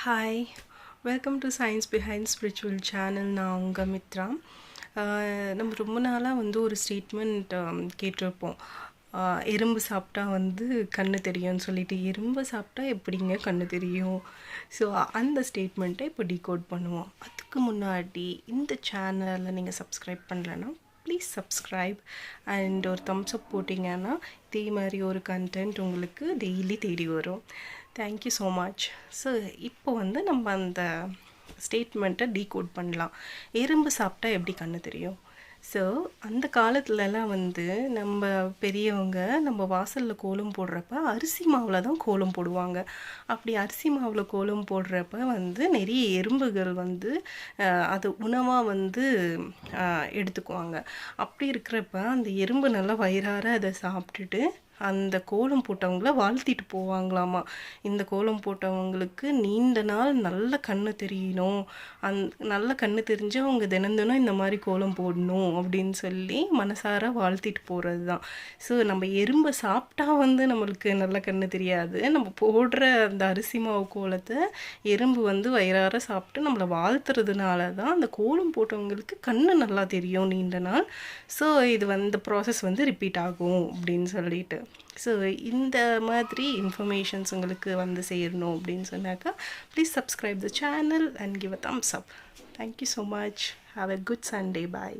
Hi, welcome to science behind spiritual channel. நான் உங்கள் மித்ரா. நம்ம ரொம்ப நாளாக ஒரு ஸ்டேட்மெண்ட் கேட்டிருப்போம். எறும்பு சாப்பிட்டா கண்ணு தெரியும்னு சொல்லிட்டு. எறும்பு சாப்பிட்டா எப்படிங்க கண்ணு தெரியும்? ஸோ அந்த ஸ்டேட்மெண்ட்டை இப்போ டீகோட் பண்ணுவோம். அதுக்கு முன்னாடி இந்த சேனலை நீங்கள் சப்ஸ்கிரைப் பண்ணலைன்னா ப்ளீஸ் சப்ஸ்கிரைப் அண்ட் ஒரு தம்ஸ் அப் போட்டிங்கன்னா இதே மாதிரி ஒரு கண்டென்ட் உங்களுக்கு டெய்லி தேடி வரும். Thank you so much. ஸோ இப்போ நம்ம அந்த ஸ்டேட்மெண்ட்டை டீகோட் பண்ணலாம். எறும்பு சாப்பிட்டா எப்படி கண்ணு தெரியும்? ஸோ அந்த காலத்துலலாம் நம்ம பெரியவங்க நம்ம வாசலில் கோலம் போடுறப்ப அரிசி மாவில் தான் கோலம் போடுவாங்க. அப்படி அரிசி மாவில் கோலம் போடுறப்ப நிறைய எறும்புகள் அது உணவாக எடுத்துக்குவாங்க. அப்படி இருக்கிறப்ப அந்த எறும்பு நல்லா வயிறார அதை சாப்பிட்டுட்டு அந்த கோலம் போட்டவங்கள வாழ்த்திட்டு போவாங்களாமா. இந்த கோலம் போட்டவங்களுக்கு நீண்ட நாள் நல்ல கண்ணு தெரியணும், நல்ல கண்ணு தெரிஞ்சு அவங்க தினம் இந்த மாதிரி கோலம் போடணும் அப்படின்னு சொல்லி மனசார வாழ்த்திட்டு போகிறது தான். ஸோ நம்ம எறும்பை சாப்பிட்டா நம்மளுக்கு நல்ல கண்ணு தெரியாது. நம்ம போடுற அந்த அரிசி மாவு கோலத்தை எறும்பு வயிறார சாப்பிட்டு நம்மளை வாழ்த்துறதுனால தான் அந்த கோலம் போட்டவங்களுக்கு கண்ணு நல்லா தெரியும் நீண்ட நாள். ஸோ இது இந்த ப்ராசஸ் ரிப்பீட் ஆகும் அப்படின்னு சொல்லிட்டு. ஸோ இந்த மாதிரி இன்ஃபர்மேஷன்ஸ் உங்களுக்கு சேரணும் அப்படின்னு சொன்னாக்கா please subscribe the channel and give a Thums up. Thank you so much. Have a good Sunday. Bye.